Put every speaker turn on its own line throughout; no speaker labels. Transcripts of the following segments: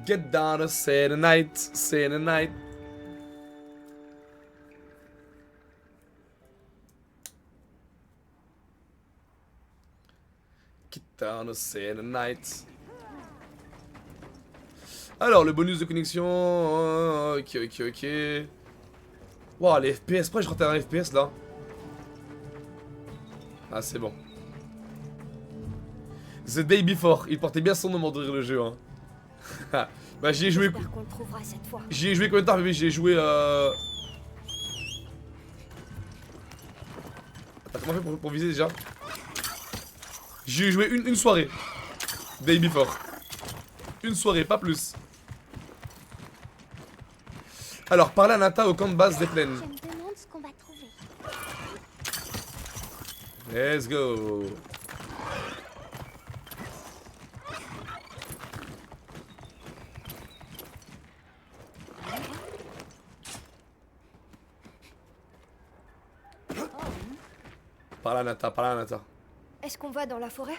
Get down, say the night, say the night. Get down, say the night. Alors, le bonus de connexion. Ok, ok, ok. Wow, les FPS, pourquoi je rentre un FPS là? Ah, c'est bon. The Day Before, il portait bien son nom de le jeu. Hein. Bah, j'y ai joué. J'y ai joué combien de temps, bébé? J'y ai joué. T'as comment fait pour viser déjà? J'y ai joué une soirée. Day Before. Une soirée, pas plus. Alors, parlez à Nata au camp de base des plaines.
Je me demande ce qu'on va trouver.
Let's go. Parle à Nata, parle à Nata.
Est-ce qu'on va dans la forêt?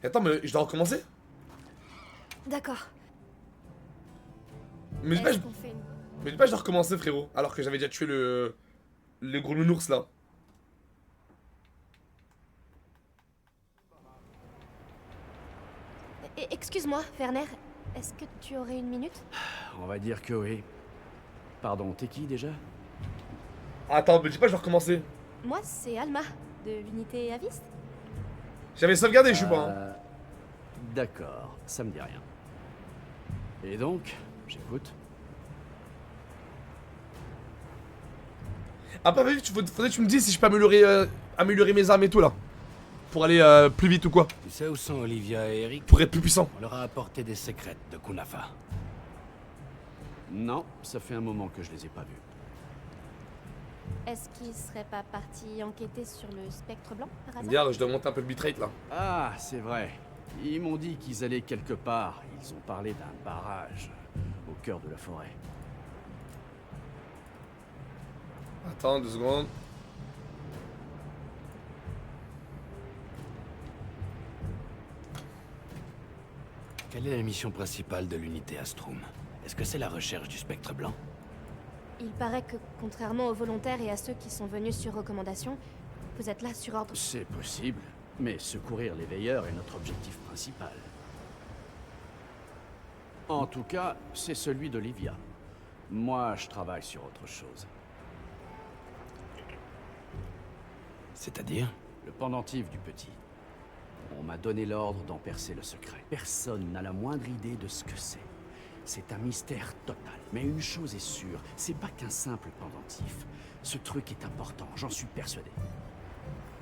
Attends, mais je dois recommencer?
D'accord.
Mais dis pas,
Est-ce qu'on fait une...
mais dis pas, je dois recommencer, frérot. Alors que j'avais déjà tué le gros nounours là.
Excuse-moi, Werner. Est-ce que tu aurais une minute?
On va dire que oui. Pardon, t'es qui déjà?
Attends, mais dis pas, je dois recommencer.
Moi, c'est Alma, de l'unité Avist.
J'avais sauvegardé, je suis pas. Hein.
D'accord, ça me dit rien. Et donc, j'écoute.
Ah, pas vu, faudrait que tu me dises si je peux améliorer mes armes et tout là. Pour aller plus vite ou quoi.
Tu sais où sont Olivia et Eric?
Pour être plus puissant.
On leur a apporté des secrets de Kunafa.
Non, ça fait un moment que je les ai pas vus.
Est-ce qu'ils seraient pas partis enquêter sur le spectre blanc, par hasard?
Regarde, je dois monter un peu le bitrate là.
Ah, c'est vrai. Ils m'ont dit qu'ils allaient quelque part. Ils ont parlé d'un barrage au cœur de la forêt.
Attends 2 secondes.
Quelle est la mission principale de l'unité Astrum? Est-ce que c'est la recherche du spectre blanc?
Il paraît que, contrairement aux volontaires et à ceux qui sont venus sur recommandation, vous êtes là sur ordre.
C'est possible, mais secourir les veilleurs est notre objectif principal. En tout cas, c'est celui d'Olivia. Moi, je travaille sur autre chose.
C'est-à-dire?
Le pendentif du petit. On m'a donné l'ordre d'en percer le secret. Personne n'a la moindre idée de ce que c'est. C'est un mystère total. Mais une chose est sûre, c'est pas qu'un simple pendentif. Ce truc est important, j'en suis persuadé.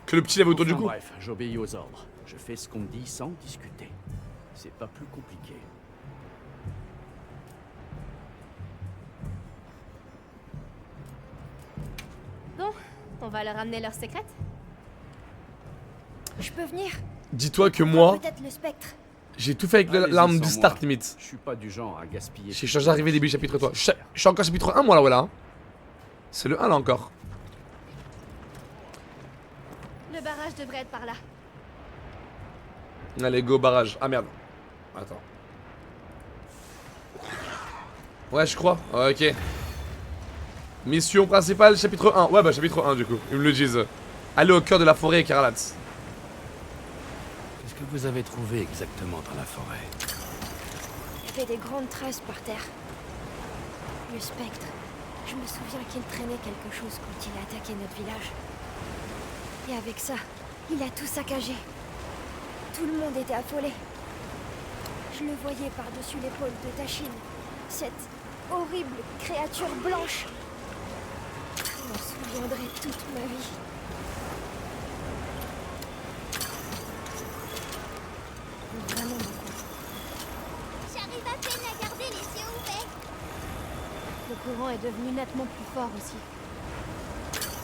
Que le petit lève autour du cou.
Bref, j'obéis aux ordres. Je fais ce qu'on me dit sans discuter. C'est pas plus compliqué.
Bon, on va leur amener leur secret. Je peux venir?
Dis-toi que moi,
Peut-être le spectre.
j'ai tout fait avec
Allez-y
l'arme
sans
du start
moi.
limite.
Je suis pas du genre à gaspiller.
J'ai changé d'arrivée début chapitre 3. Je suis encore chapitre 1 moi là, voilà. C'est le 1 là encore.
Le barrage devrait être par là.
Allez, go barrage. Ah merde. Attends. Ouais, je crois. Ok. Mission principale, chapitre 1. Ouais, bah chapitre 1 du coup. Ils me le disent. Allez au cœur de la forêt, Karalat.
Qu'est-ce que vous avez trouvé exactement dans la forêt?
Il y avait des grandes traces par terre. Le spectre. Je me souviens qu'il traînait quelque chose quand il a attaqué notre village. Et avec ça, il a tout saccagé. Tout le monde était affolé. Je le voyais par-dessus l'épaule de Tachine. Cette horrible créature blanche. Je m'en souviendrai toute ma vie. Vraiment beaucoup.
J'arrive à peine à garder les yeux ouverts.
Le courant est devenu nettement plus fort aussi.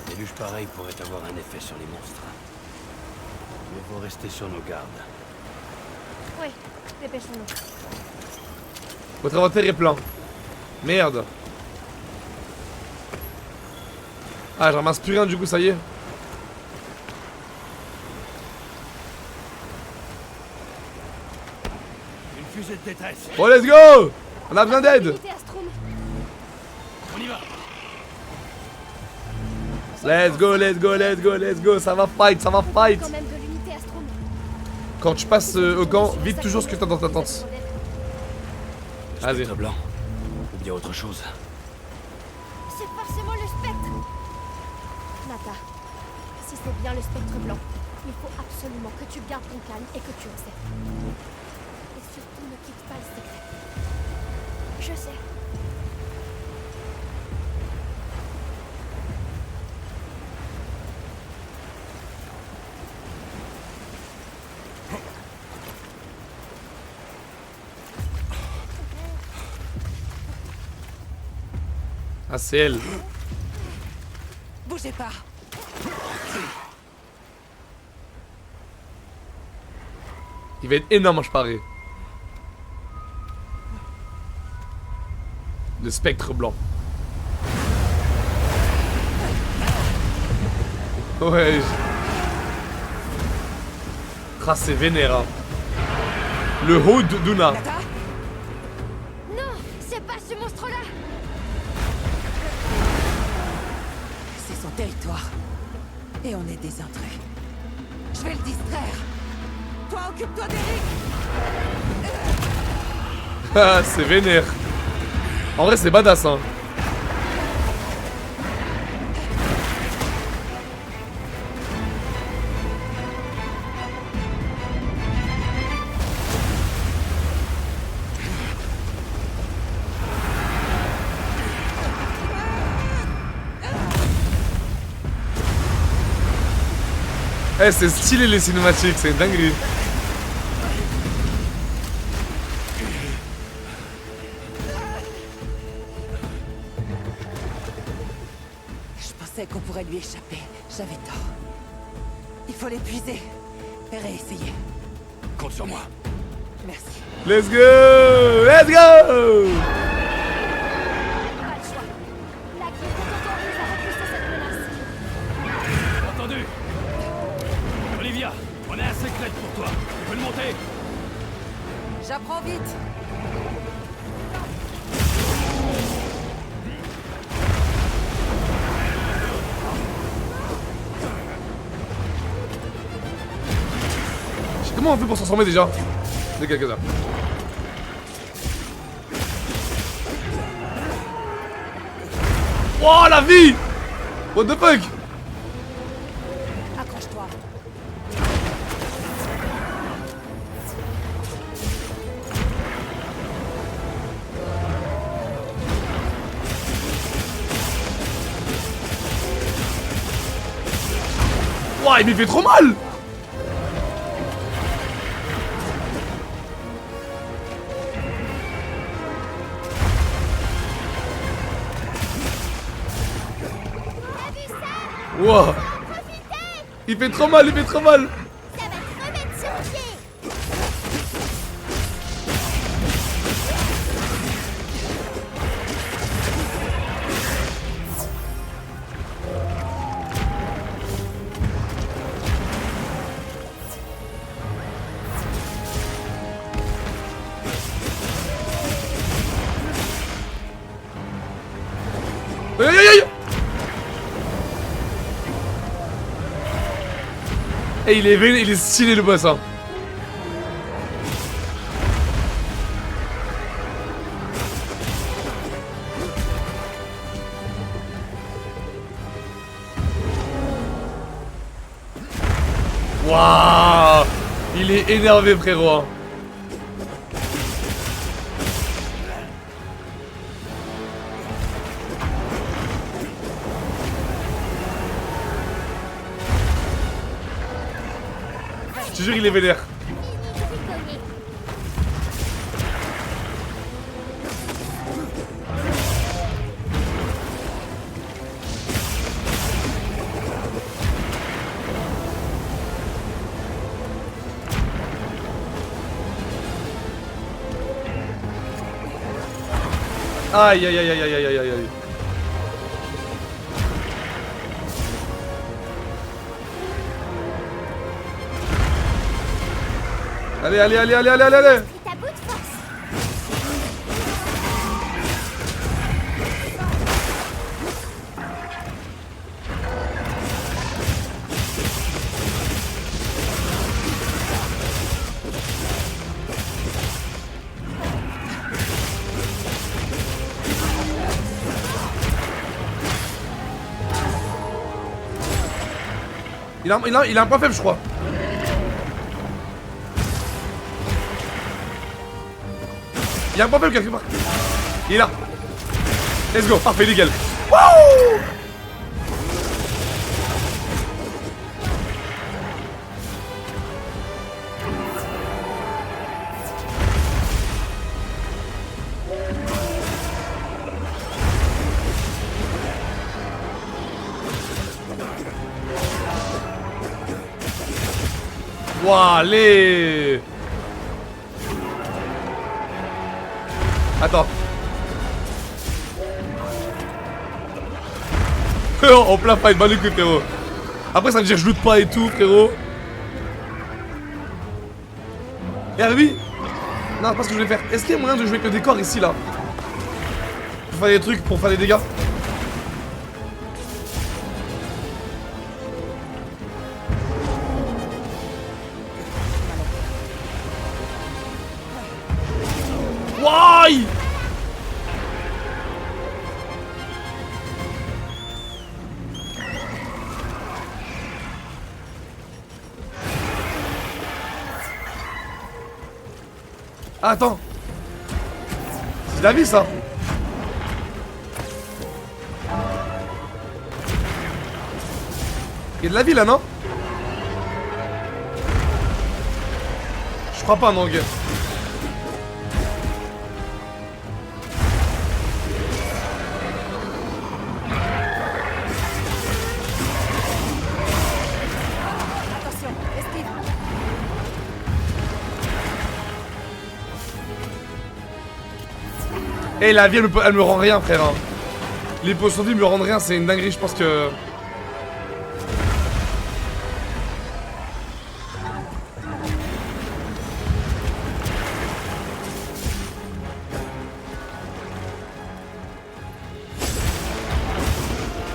Déluge pareil pourrait avoir un effet sur les monstres. Il faut rester sur nos gardes.
Oui, dépêchons-nous.
Votre inventaire est plein. Merde. Ah, je ramasse plus rien du coup, ça y est. Une
fusée de détresse.
Bon, let's go. On a besoin d'aide.
Unité Astrum.
On y va.
Let's go, let's go, let's go, let's go. Ça va fight, ça va fight.
Quand même de l'unité Astrum.
Quand tu passes au camp, vite toujours ce que t'as dans ta tente. Vas-y.
Spectre blanc. Ou bien autre chose.
C'est forcément le spectre. Nata, si c'est bien le spectre blanc, il faut absolument que tu gardes ton calme et que tu observes. Et surtout ne quitte pas le secret. Je sais.
Ah, c'est elle.
Bougez pas.
Il va être énorme, je parie. Le spectre blanc. Ouais. Ah, c'est vénère. Hein. Le haut d'Una.
Nata,
Non, c'est pas ce monstre-là.
c'est son territoire. Et on est des intrus. Je vais le distraire. Toi, occupe-toi d'Eric.
Ah, c'est vénère. En vrai, c'est badass, hein. Eh, c'est stylé les cinématiques, c'est une dinguerie.
Je pensais qu'on pourrait lui échapper. J'avais tort. Il faut l'épuiser. Et réessayer.
Compte sur moi.
Merci.
Let's go! Let's go!
Pas le choix. La guilde t'autorise à repousser cette menace.
Entendu. Olivia, on a un secret pour toi. Tu peux le monter?
J'apprends vite.
Comment on fait pour se transformer déjà? De quelques-uns. Oh la vie! What the fuck?
Accroche-toi.
Ouah, il me fait trop mal! Wow. Il fait trop mal, il fait trop mal.
Ça va te remettre sur pied.
Aïe aïe aïe. Et il est stylé le boss hein. Waouh. Il est énervé frérot hein. Je te jure il est vénère. Aïe aïe aïe aïe aïe aïe aïe aïe. Allez allez allez allez allez allez allez.
C'est à bout de force.
Il a un point faible, je crois. Il y a un point faible quelque part. Il est là. Let's go, parfait, nickel. Wouh! Wouah, allez! Attends. En plein fight, bah les couilles, frérot. Après, ça veut dire que je loot pas et tout, frérot. Et Herbie? Non, c'est pas ce que je voulais faire. Est-ce qu'il y a moyen de jouer avec le décor ici, là? Pour faire des trucs, pour faire des dégâts? Why? Ah, attends. C'est de la vie, ça. Il y a de la vie, là, non? Je crois pas, non, gars.
Attention, esquive.
Et la vie, elle me rend rien, frère. Hein. Les potions de vie me rendent rien, c'est une dinguerie, je pense que...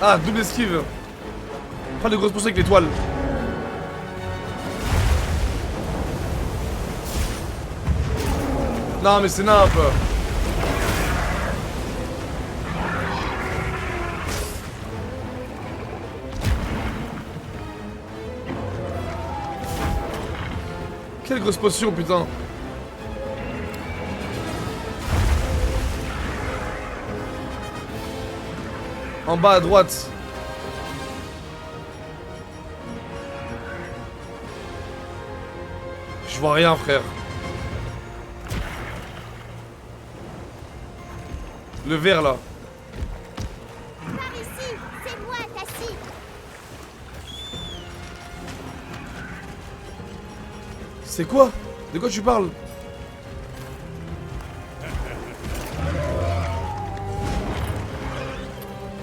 Ah, double esquive. Pas de grosses potions avec l'étoile. Non, mais c'est nimp. Quelle grosse potion, putain. En bas à droite. Je vois rien, frère. Le vert là.
Par ici, c'est moi, Tassi.
C'est quoi? De quoi tu parles?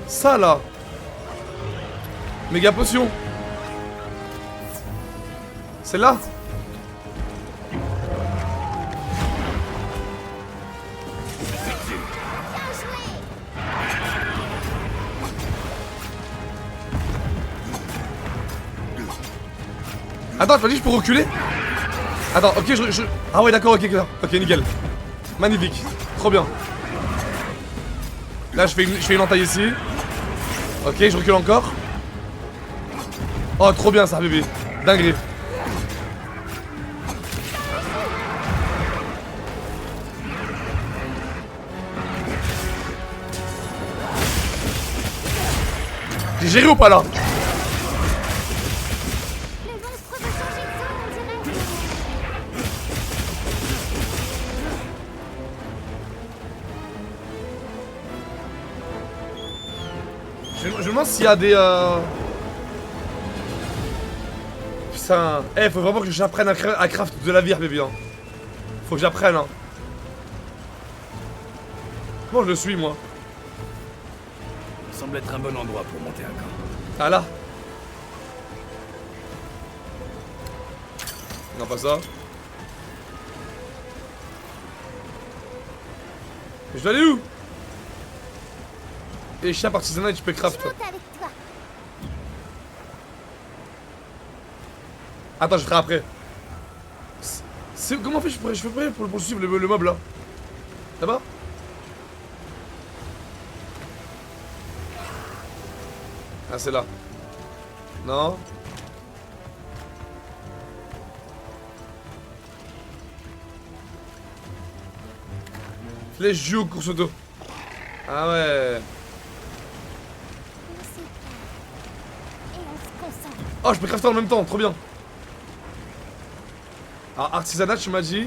Ça là. Méga potion. C'est là. Attends, tu m'as dit que je peux reculer? Attends, ok, Ah ouais, d'accord, ok, nickel. Magnifique, trop bien. Là, je fais une entaille ici. Ok, je recule encore. Oh, trop bien ça, bébé. Dinguerie. J'ai géré ou pas là?
Le monstre veut changer de zone, on dirait.
Je me demande s'il y a des... Putain... Eh, faut vraiment que j'apprenne à craft de la vire, bébé. Hein. Faut que j'apprenne, hein. Comment je le suis, moi?
Ça semble être un bon endroit pour monter un camp.
Ah là. Non, pas ça. Je dois aller où? Et chien artisanat, tu peux craft.
Je monte avec toi.
Attends, je ferai après. Comment je fais pour suivre le mob là? Là-bas? Ah, c'est là. Non. Flèche joue course auto. Ah ouais.
On se calme. Et on se concentre.
Oh, je peux crafter en même temps, trop bien. Alors, artisanat, tu m'as dit.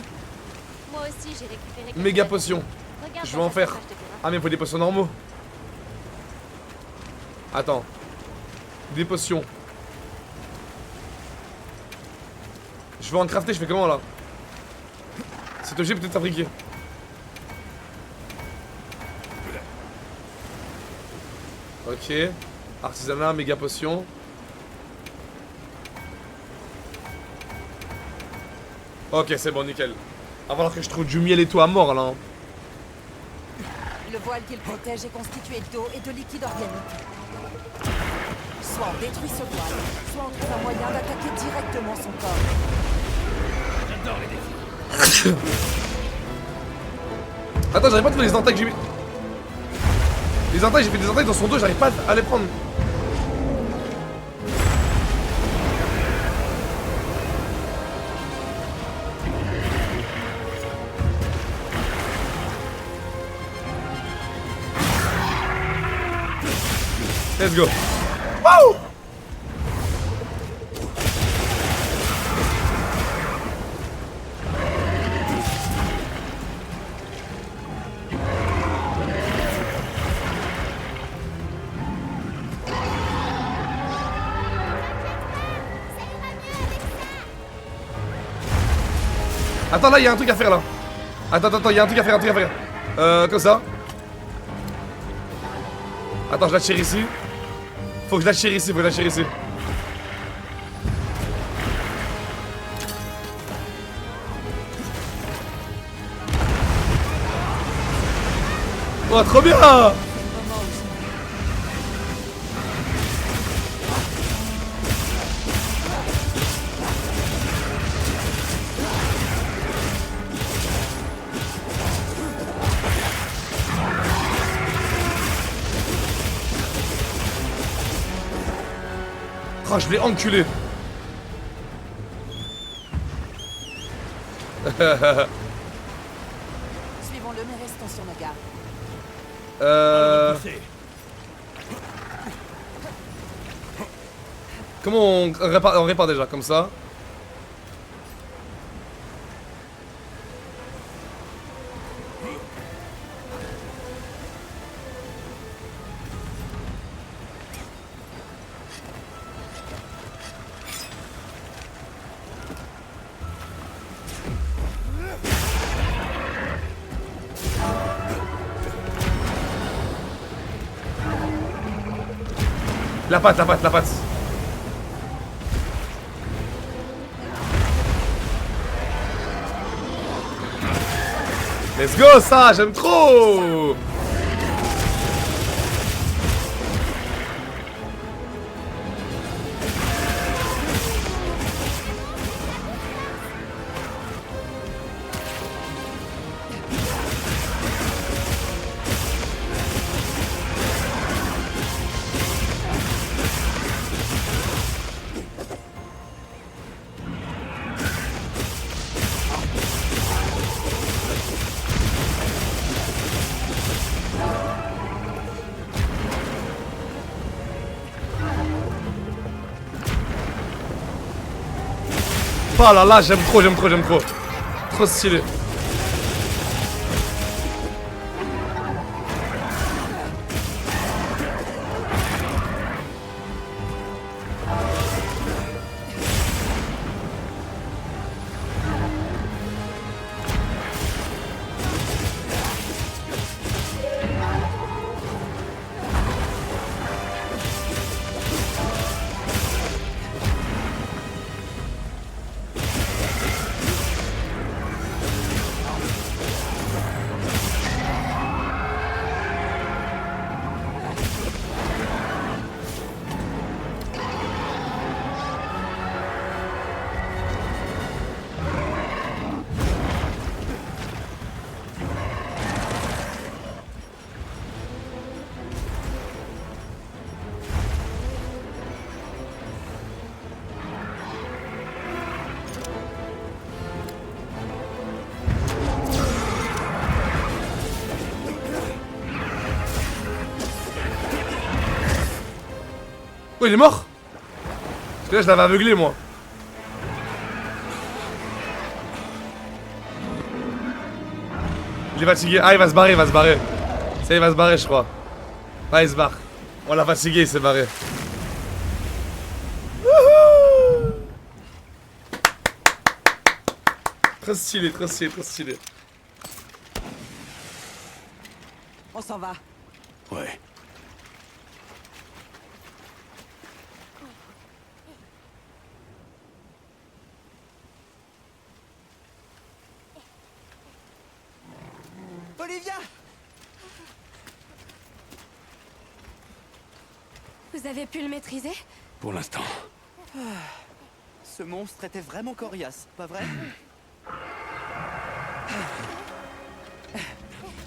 Moi aussi, j'ai récupéré quelques
Méga
atomes.
potion.
Regarde
Je vais
dans
en
ta
faire.
sacoche de pirate.
Ah, mais il faut des potions normaux. Attends. Des potions. Je vais en crafter, je fais comment là? Cet objet peut être fabriqué. Ok. Artisanat, méga potion. Ok, c'est bon, nickel. Va falloir que je trouve du miel et tout à mort là. Hein.
Le voile qu'il protège est constitué d'eau et de liquide organique. Soit on détruit ce voile, soit on trouve un moyen d'attaquer directement son corps.
J'adore les défis.
Attends, j'arrive pas à trouver les entailles que j'ai mis. Les entailles, j'ai fait des entailles dans son dos, j'arrive pas à les prendre. Let's go. Wouh! Attends, là, il y a un truc à faire là. Attends, il y a un truc à faire, comme ça. Attends, je la tire ici. Faut que je la tire ici, Oh, trop bien! Oh, je l'ai enculé.
Suivons-le, mais restons sur nos gardes.
Comment on répare déjà comme ça? La patte. Let's go, ça, j'aime trop. Oh là là, j'aime trop. Trop stylé. Oh, il est mort? Parce que là, je l'avais aveuglé, moi. Il est fatigué. Ah, il va se barrer, il va se barrer. Ça, il va se barrer, je crois. Ah, il se barre. On l'a fatigué, il s'est barré. Wouhou! Très stylé, très stylé, très stylé.
On s'en va.
Ouais.
Olivia!
Vous avez pu le maîtriser?
Pour l'instant.
Ce monstre était vraiment coriace, pas vrai?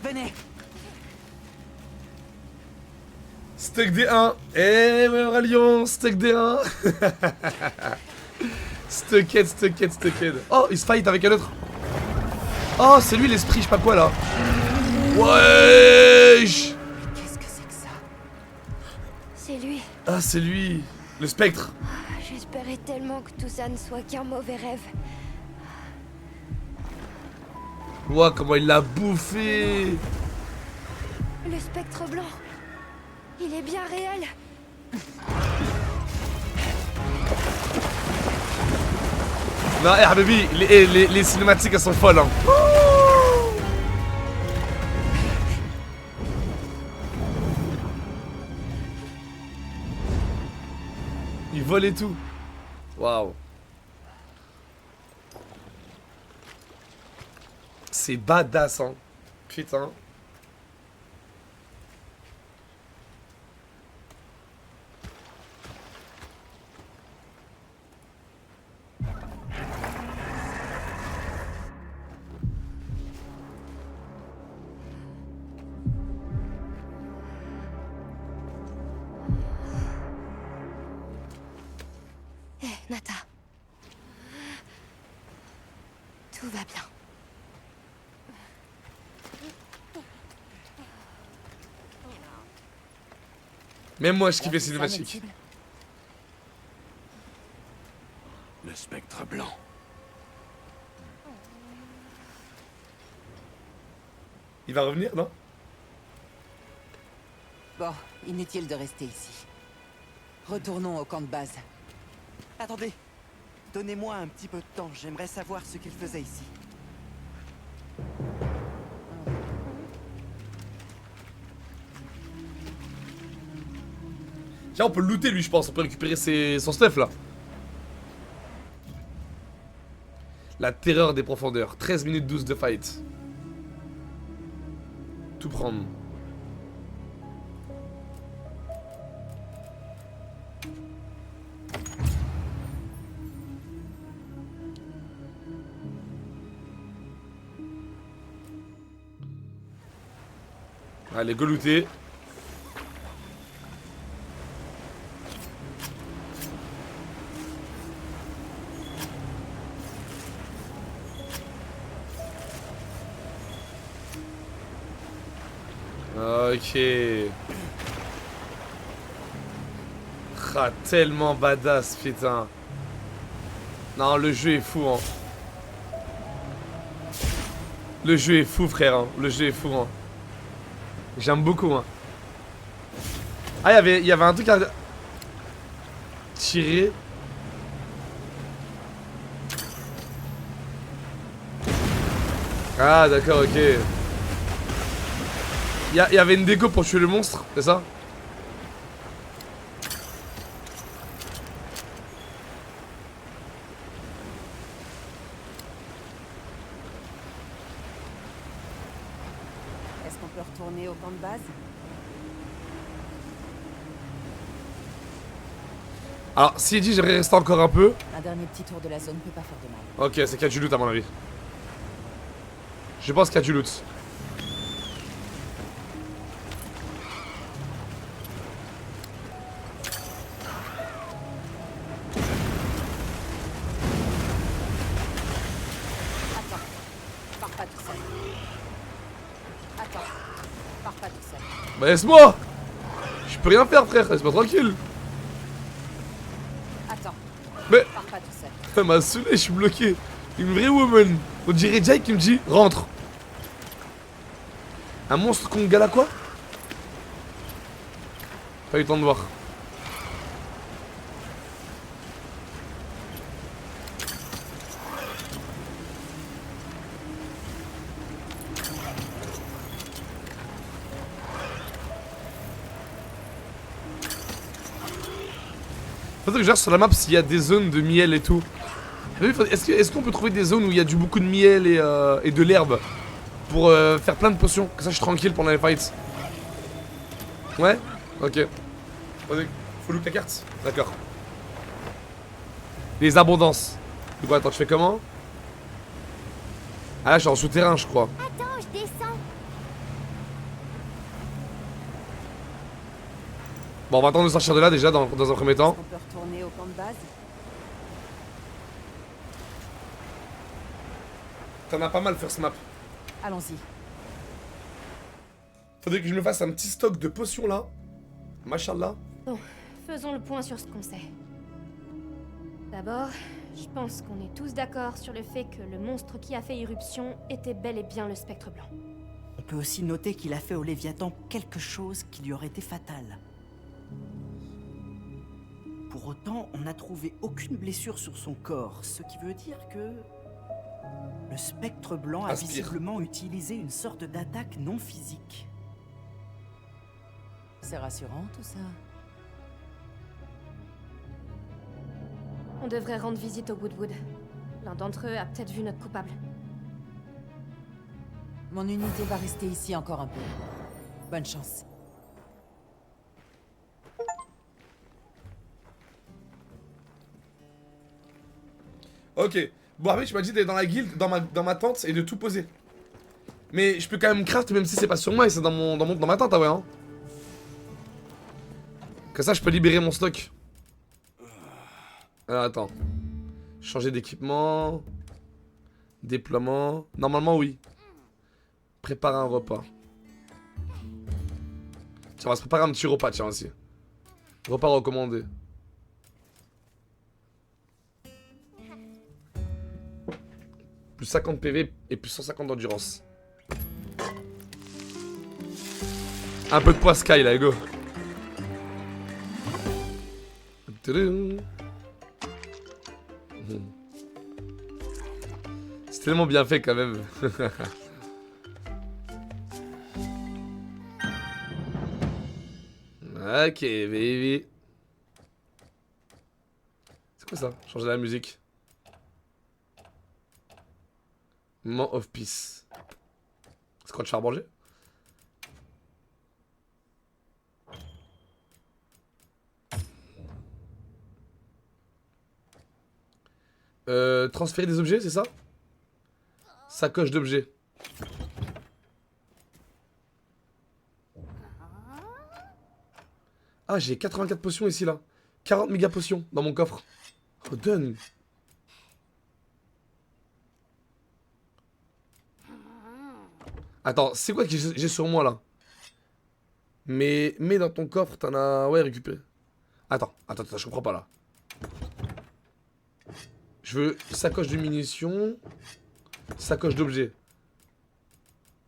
Venez.
Steak D1. Eh, ouais, Aurélien, steak D1. Stuckhead, stuckhead, stuckhead. Oh, il se fight avec un autre. Oh, c'est lui l'esprit, je sais pas quoi là. Wesh.
Qu'est-ce que c'est que ça?
C'est lui.
Ah, c'est lui. Le spectre.
J'espérais tellement que tout ça ne soit qu'un mauvais rêve.
Ouah, comment il l'a bouffé.
Le spectre blanc. Il est bien réel.
Non, Habibi, les cinématiques elles sont folles. Hein. Il vole et tout. Waouh. C'est badass, hein. Putain.
Nata. Tout va bien.
Même moi je kiffe les cinématiques.
Le spectre blanc.
Il va revenir, non?
Bon, inutile de rester ici. Retournons au camp de base.
Attendez, donnez-moi un petit peu de temps, j'aimerais savoir ce qu'il faisait ici.
Tiens, on peut le looter lui, je pense. On peut récupérer son stuff là. La terreur des profondeurs. 13 minutes 12 de fight. Tout prendre. Allez, go looter. Ok. Ah, tellement badass, putain. Non, le jeu est fou, hein. Le jeu est fou, frère. Hein. Le jeu est fou, hein. J'aime beaucoup, hein. Ah, il y avait un truc à tirer. Ah, d'accord, ok. Il y avait une déco pour tuer le monstre, c'est ça?
Est-ce qu'on peut retourner au camp de base?
Alors, si dit j'aimerais rester encore un peu.
Un dernier petit tour de la zone peut pas faire de mal.
Ok, c'est qu'il y a du loot à mon avis. Je pense qu'il y a du loot.
Pars pas tout seul. Attends, pars pas tout seul.
Bah laisse-moi. Je peux rien faire, frère, laisse-moi tranquille. Elle m'a saoulé, je suis bloqué. Une vraie woman. On dirait Jake qui me dit rentre. Un monstre contre gala quoi? Pas eu le temps de voir. Faudrait que je regarde sur la map s'il y a des zones de miel et tout. Est-ce qu'on peut trouver des zones où il y a beaucoup de miel et de l'herbe pour faire plein de potions? Comme ça je suis tranquille pendant les fights. Ouais? Ok. Faut look la carte? D'accord. Les abondances. Du coup attends, je fais comment? Ah là je suis en souterrain je crois.
Attends, je descends.
Bon on va attendre de sortir de là déjà dans un premier temps.
On peut retourner au camp de base.
T'en as pas mal first map.
Allons-y.
Faudrait que je me fasse un petit stock de potions là. Machallah.
Bon, faisons le point sur ce qu'on sait. D'abord, je pense qu'on est tous d'accord sur le fait que le monstre qui a fait irruption était bel et bien le spectre blanc.
On peut aussi noter qu'il a fait au Léviathan quelque chose qui lui aurait été fatal. Pour autant, on n'a trouvé aucune blessure sur son corps, ce qui veut dire que... le spectre blanc a
Aspire.
visiblement utilisé une sorte d'attaque non physique.
C'est rassurant tout ça.
On devrait rendre visite au Woodwood. L'un d'entre eux a peut-être vu notre coupable.
Mon unité va rester ici encore un peu. Bonne chance.
Ok. Bon après tu m'as dit d'aller dans la guilde, dans ma tente et de tout poser. Mais je peux quand même craft même si c'est pas sur moi et c'est dans ma tente ah ouais hein. Comme ça je peux libérer mon stock. Alors attends. Changer d'équipement. Déploiement. Normalement oui. Préparer un repas. Tiens on va se préparer un petit repas tiens aussi. Repas recommandé. Plus 50 PV et plus 150 d'endurance. Un peu de poids Sky là, go. C'est tellement bien fait quand même. Ok, baby. C'est quoi ça? Changer la musique. Moment of peace. C'est quoi de faire manger? Transférer des objets, c'est ça? Sacoche d'objets. Ah, j'ai 84 potions ici, là. 40 méga potions dans mon coffre. Oh, done. Attends, c'est quoi que j'ai sur moi, là? Mais dans ton coffre, t'en as... Ouais, récupéré. Attends, je comprends pas, là. Je veux sacoche de munitions. Sacoche d'objets.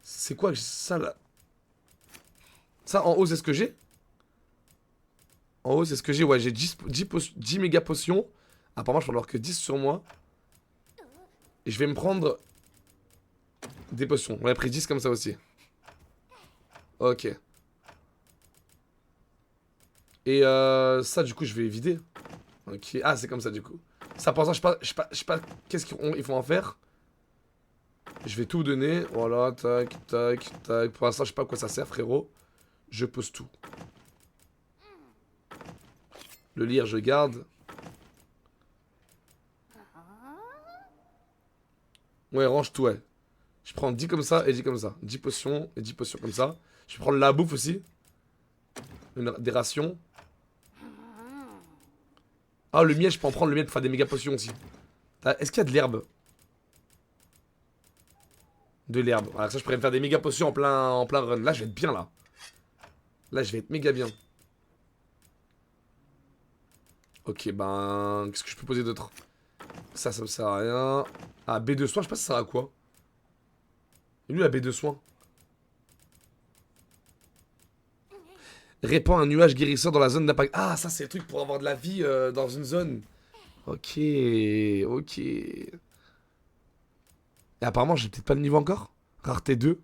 C'est quoi ça, là? Ça, en haut, c'est ce que j'ai? En haut, c'est ce que j'ai. Ouais, j'ai 10 méga potions. Apparemment, je peux en avoir que 10 sur moi. Et je vais me prendre des potions. On a pris 10 comme ça aussi. Ok. Et ça, du coup, je vais vider. Ok. Ah, c'est comme ça, du coup. Ça, pour l'instant, je sais pas qu'est-ce qu'ils font en faire. Je vais tout donner. Voilà, tac, tac, tac. Pour l'instant, je sais pas à quoi ça sert, frérot. Je pose tout. Le lire, je garde. Ouais, range tout, ouais. Je prends 10 comme ça et 10 comme ça. 10 potions et 10 potions comme ça. Je vais prendre la bouffe aussi. Des rations. Ah, le miel, je peux en prendre le miel pour faire des méga potions aussi. Est-ce qu'il y a de l'herbe? De l'herbe. Alors ça, je pourrais me faire des méga potions en plein run. Là, je vais être bien, là. Là, je vais être méga bien. Ok, ben... Qu'est-ce que je peux poser d'autre? Ça me sert à rien. Ah, B de soin, je sais pas ça sert à quoi. Et lui, la B de soin. Répand un nuage guérisseur dans la zone d'impact. Ah, ça, c'est le truc pour avoir de la vie dans une zone. Ok, ok. Et apparemment, j'ai peut-être pas le niveau encore. Rareté 2.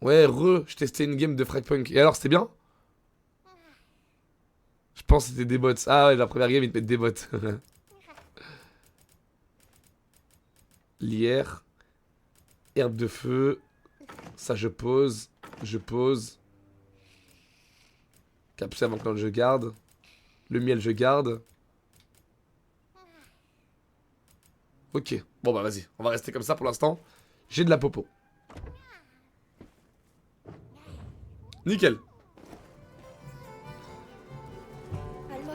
Ouais, je testais une game de Fragpunk. Et alors, c'était bien? Je pense que c'était des bots. Ah ouais, la première game, ils te mettent des bots. Lierre. Herbe de feu. Ça, je pose. Je pose. Capsule avant que je garde. Le miel, je garde. Ok. Bon, bah, vas-y. On va rester comme ça pour l'instant. J'ai de la popo. Nickel.
Alma,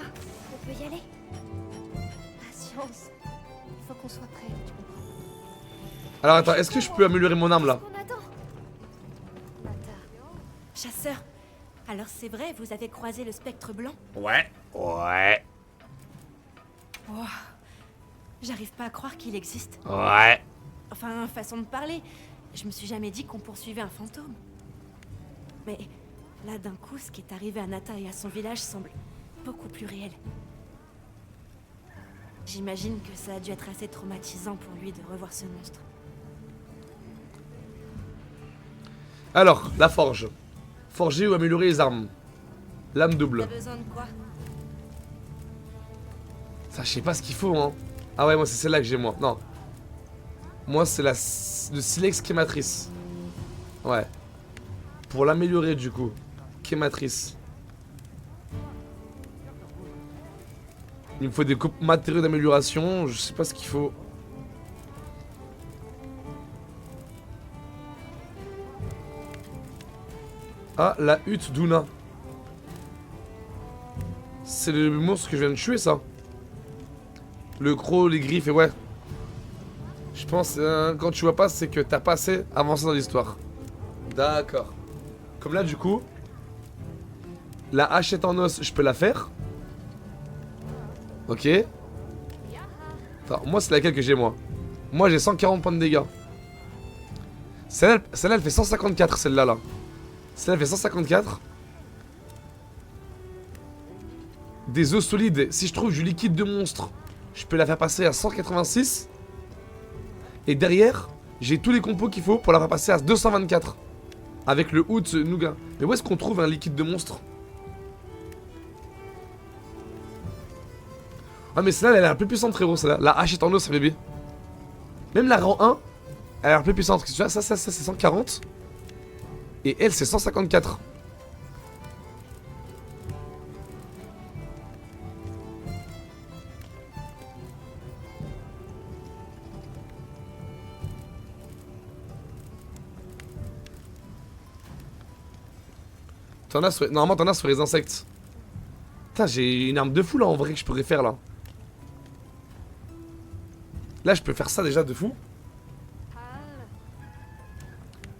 on peut y aller? Patience. Il faut qu'on soit prêt, tu comprends?
Alors, attends. Est-ce que je peux améliorer mon arme, là?
Qu'est-ce qu'on attend? Nata.
Chasseur, alors c'est vrai, vous avez croisé le spectre blanc?
Ouais. Ouais.
Oh, j'arrive pas à croire qu'il existe.
Ouais.
Enfin, façon de parler. Je me suis jamais dit qu'on poursuivait un fantôme. Mais là, d'un coup, ce qui est arrivé à Nata et à son village semble beaucoup plus réel. J'imagine que ça a dû être assez traumatisant pour lui de revoir ce monstre.
Alors, la forge. Forger ou améliorer les armes. Lame
T'as
double.
besoin de quoi?
Ça, je sais pas ce qu'il faut, hein. Ah ouais, moi, c'est celle-là que j'ai, moi. Non. Moi, c'est le silex quématrice. Ouais. Pour l'améliorer, du coup. Quématrice. Il me faut des matériaux d'amélioration. Je sais pas ce qu'il faut. Ah, la hutte d'Una. C'est le monstre que je viens de tuer, ça. Le croc, les griffes, et ouais. Je pense, quand tu vois pas, c'est que t'as pas assez avancé dans l'histoire. D'accord. Comme là, du coup, la hachette en os, je peux la faire. Ok. Attends, moi, c'est laquelle que j'ai, moi? Moi, j'ai 140 points de dégâts. Celle-là, elle fait 154, celle-là, là. Celle-là, elle fait 154. Des os solides, si je trouve du liquide de monstre, je peux la faire passer à 186. Et derrière, j'ai tous les compos qu'il faut pour la faire passer à 224. Avec le Hoot Nougat. Mais où est-ce qu'on trouve un liquide de monstre? Ah mais celle-là, elle a l'air plus puissante, frérot, celle-là. La hache est en os, bébé. Même la rang 1, elle a l'air plus puissante. Tu vois, ça c'est 140. Et elle, c'est 154. Normalement, t'en as sur les insectes. Putain, j'ai une arme de fou là en vrai que je pourrais faire là. Là, je peux faire ça déjà de fou.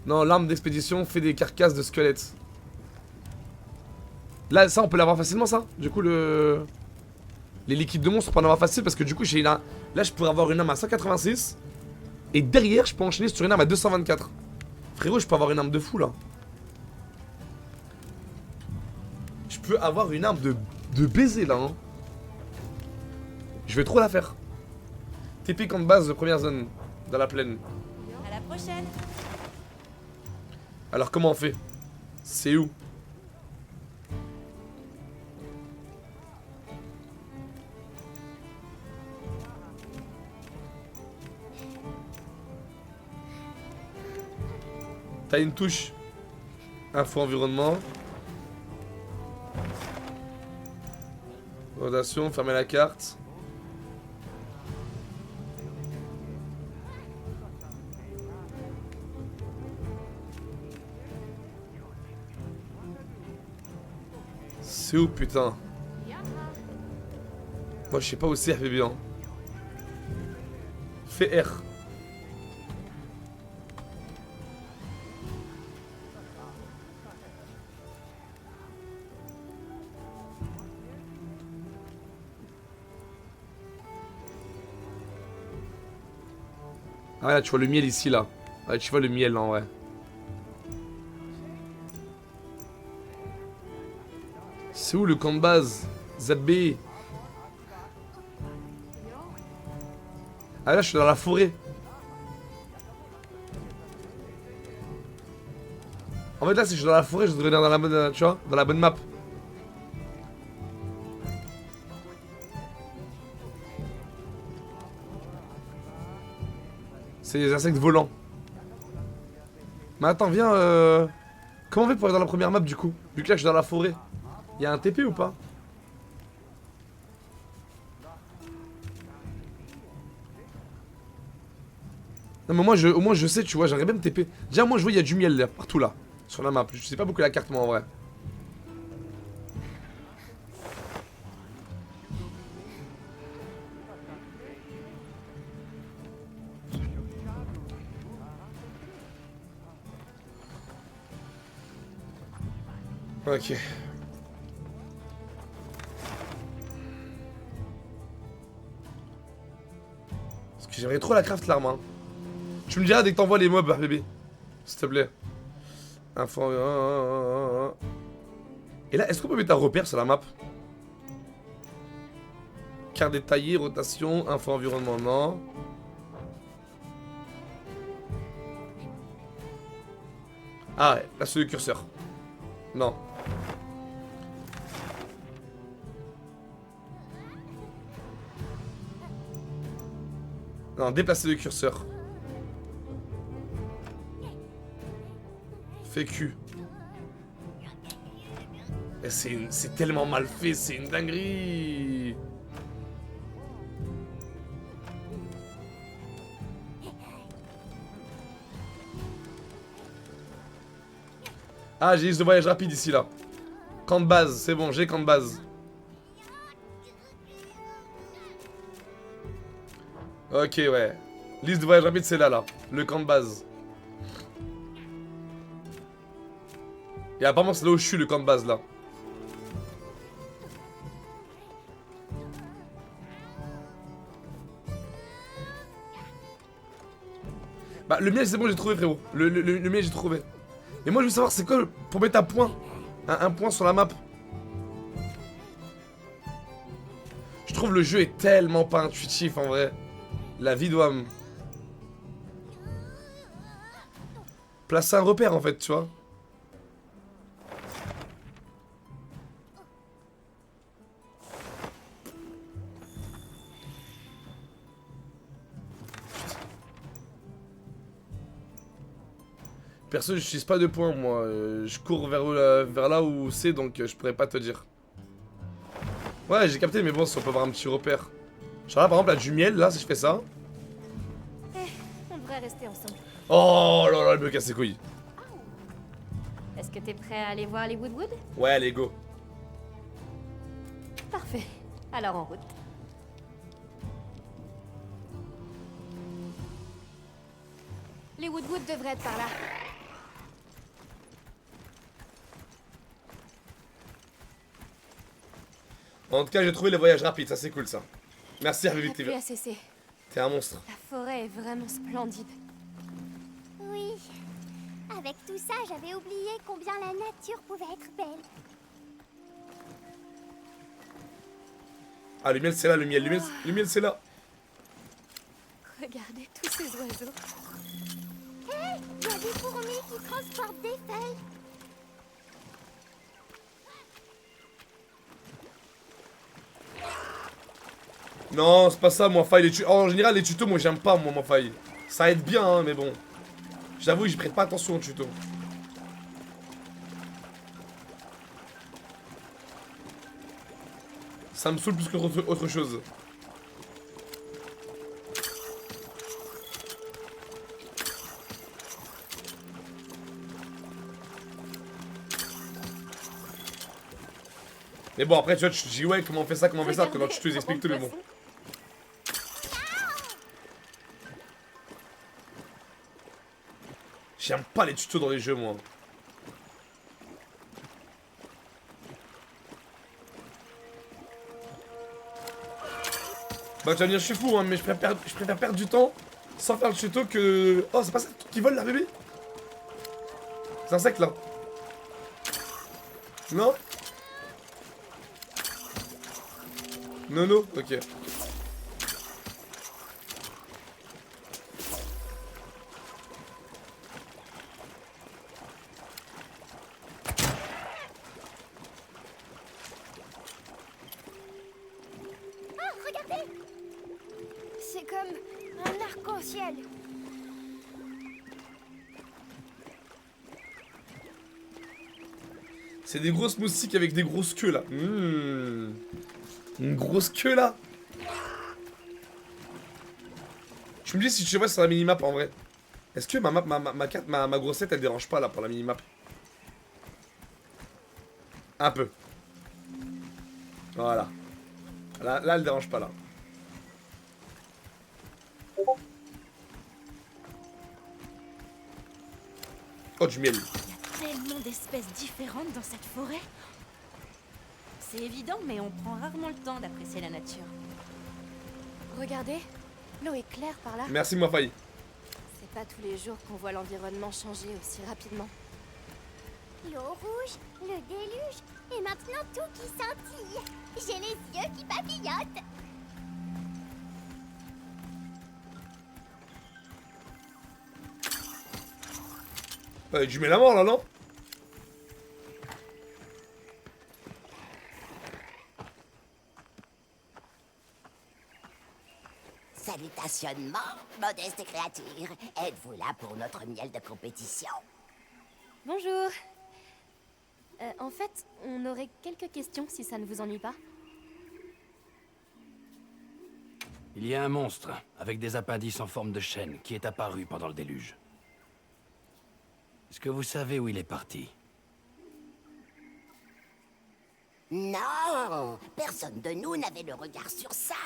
Non, l'arme d'expédition fait des carcasses de squelettes. Là, ça, on peut l'avoir facilement, ça. Du coup, les liquides de monstre, on peut en avoir facile parce que du coup, j'ai une... Là, je pourrais avoir une arme à 186. Et derrière, je peux enchaîner sur une arme à 224. Frérot, je peux avoir une arme de fou là. Je peux avoir une arme de baiser là. Hein. Je vais trop la faire. TP contre base de première zone. Dans la plaine.
À la prochaine.
Alors comment on fait? C'est où? T'as une touche. Info environnement. Rotation, fermer la carte. C'est où putain? Moi je sais pas où c'est bébé hein. Fais R. Ah ouais, là, tu vois le miel ici, là. Ouais, tu vois le miel, là, en vrai. C'est où le camp de base? ZB. Ah là, je suis dans la forêt. En fait, là, si je suis dans la forêt, je devrais venir dans la bonne, tu vois, dans la bonne map. C'est des insectes volants. Mais attends, viens, comment on fait pour aller dans la première map, du coup? Vu que là, je suis dans la forêt. Y'a un TP ou pas? Non mais moi au moins je sais, tu vois, j'aimerais bien me TP. Déjà moi je vois il y a du miel là, partout là, sur la map. Je sais pas beaucoup la carte moi en vrai. Ok. Parce que j'aimerais trop la craft l'arme hein. Tu me diras dès que t'envoies les mobs, bébé. S'il te plaît. Info. Et là, est-ce qu'on peut mettre un repère sur la map? Carte détaillée, rotation, info environnement, non. Ah ouais, là c'est le curseur. Non. Non, déplacer le curseur. Fait Q. Et c'est tellement mal fait, c'est une dinguerie. Ah, j'ai liste de voyage rapide ici là. Camp de base, c'est bon, j'ai camp de base. Ok, ouais. Liste de voyage rapide, c'est là, là. Le camp de base. Et apparemment, c'est là où je suis, le camp de base, là. Bah, le miel, c'est bon, j'ai trouvé, frérot. Le miel, j'ai trouvé. Et moi, je veux savoir, c'est quoi pour mettre un point? Un point sur la map. Je trouve le jeu est tellement pas intuitif, en vrai. La vie doit me... placer un repère, en fait, tu vois. Perso, j'utilise pas de points, moi. Je cours vers là où c'est, donc je pourrais pas te dire. Ouais, j'ai capté, mais bon, si on peut avoir un petit repère. Genre là, par exemple, là, du miel, là, si je fais ça.
On devrait rester ensemble.
Oh là là, elle me casse les couilles.
Est-ce que t'es prêt à aller voir les Woodwood?
Ouais, allez, go.
Parfait. Alors en route. Les Woodwood devraient être par là.
En tout cas, j'ai trouvé le voyage rapide, ça c'est cool ça. Merci
La
Hervé
pluie
TV.
a cessé.
T'es un monstre.
La forêt est vraiment splendide.
Oui. Avec tout ça, j'avais oublié combien la nature pouvait être belle.
Ah, le miel c'est là, le miel c'est là.
Regardez tous ces oiseaux.
Hé, il y a des fourmis qui transportent des feuilles.
Non, c'est pas ça, moi, faille. En général, les tutos, moi, j'aime pas, moi, faille. Ça aide bien, hein, mais bon. J'avoue, je prête pas attention aux tutos. Ça me saoule plus qu'autre chose. Mais bon, après, tu vois, tu te dis, ouais, comment on fait ça, comment on fait ça, que dans le tuto, ils expliquent tout, mais bon. J'aime pas les tutos dans les jeux, moi. Bah, tu vas me dire, je suis fou, hein, mais je préfère perdre du temps sans faire le tuto que... Oh, c'est pas ça qui vole là, bébé? C'est un insecte là. Non? Nono? Ok.
Regardez!
C'est comme un arc-en-ciel.
C'est des grosses moustiques avec des grosses queues là. Une grosse queue là. Je me dis si je vois sur la minimap en vrai. Est-ce que ma grossette elle dérange pas là pour la minimap? Un peu. Voilà. Là elle dérange pas là. Oh du miel.
Il y a tellement d'espèces différentes dans cette forêt. C'est évident, mais on prend rarement le temps d'apprécier la nature.
Regardez, l'eau est claire par là.
Merci moi failli.
C'est pas tous les jours qu'on voit l'environnement changer aussi rapidement.
L'eau rouge, le déluge, et maintenant tout qui scintille. J'ai les yeux qui papillotent.
Du miel à mort là non?
Salutationnement, modeste créature. Êtes-vous là pour notre miel de compétition?
Bonjour. En fait, on aurait quelques questions si ça ne vous ennuie pas.
Il y a un monstre, avec des appendices en forme de chaîne, qui est apparu pendant le déluge. Est-ce que vous savez où il est parti?
Non, personne de nous n'avait le regard sur ça.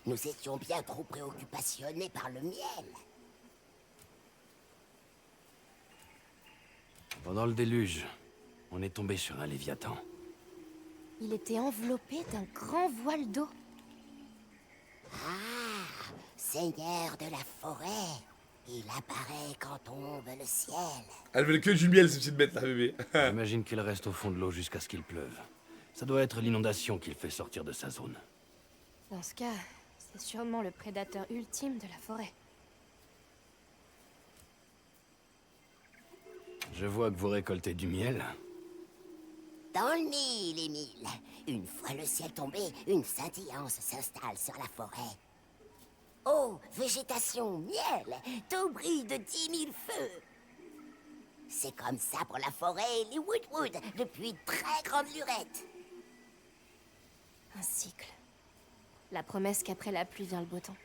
Nous étions bien trop préoccupationnés par le miel.
Pendant le déluge, on est tombé sur un léviathan.
Il était enveloppé d'un grand voile d'eau.
Ah, seigneur de la forêt. Il apparaît quand tombe le ciel.
Elle veut que du miel cette petite bête là bébé.
J'imagine qu'il reste au fond de l'eau jusqu'à ce qu'il pleuve. Ça doit être l'inondation qui le fait sortir de sa zone.
Dans ce cas, c'est sûrement le prédateur ultime de la forêt.
Je vois que vous récoltez du miel.
Dans le mille et mille, une fois le ciel tombé, une scintillance s'installe sur la forêt. Eau, végétation, miel, tout brille de 10 000 feux. C'est comme ça pour la forêt et les Woodwood depuis très grande lurette.
Un cycle. La promesse qu'après la pluie vient le beau temps.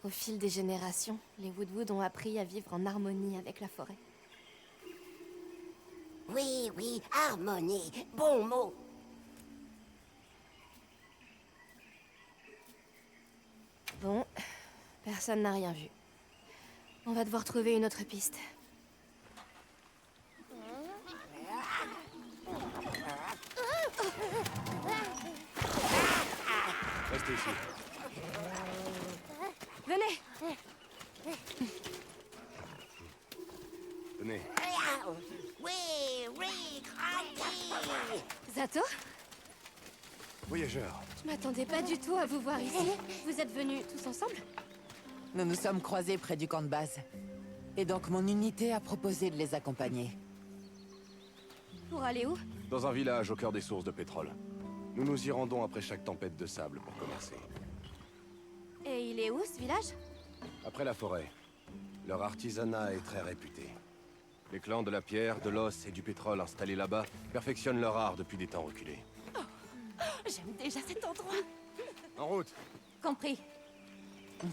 Au fil des générations, les Woodwood ont appris à vivre en harmonie avec la forêt.
Oui, oui, harmonie, bon mot.
Bon, personne n'a rien vu. On va devoir trouver une autre piste.
Restez ici.
Venez!
Venez.
Oui, oui, tranquille.
Zato?
Voyageurs,
Je m'attendais pas du tout à vous voir ici. Vous êtes venus tous ensemble?
Nous nous sommes croisés près du camp de base. Et donc mon unité a proposé de les accompagner.
Pour aller où?
dans un village au cœur des sources de pétrole. Nous nous y rendons après chaque tempête de sable pour commercer.
Et il est où, ce village?
Après la forêt, leur artisanat est très réputé. Les clans de la pierre, de l'os et du pétrole installés là-bas perfectionnent leur art depuis des temps reculés.
J'aime déjà cet endroit.
En route!
Compris.
Tu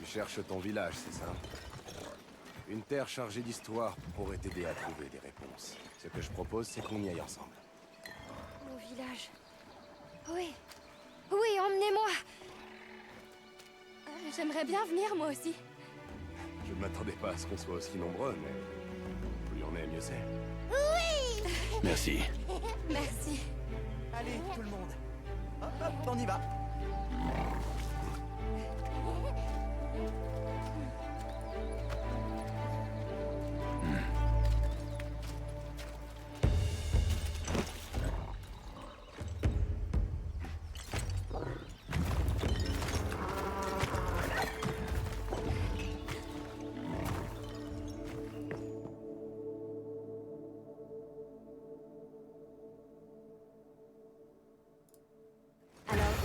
cherches ton village, c'est ça? Une terre chargée d'histoire pourrait t'aider à trouver des réponses. Ce que je propose, c'est qu'on y aille ensemble.
Mon village. Oui. Oui, emmenez-moi.
J'aimerais bien venir, moi aussi.
Je ne m'attendais pas à ce qu'on soit aussi nombreux, mais plus on est, mieux c'est.
Merci.
Merci.
Allez, tout le monde. Hop, hop, on y va.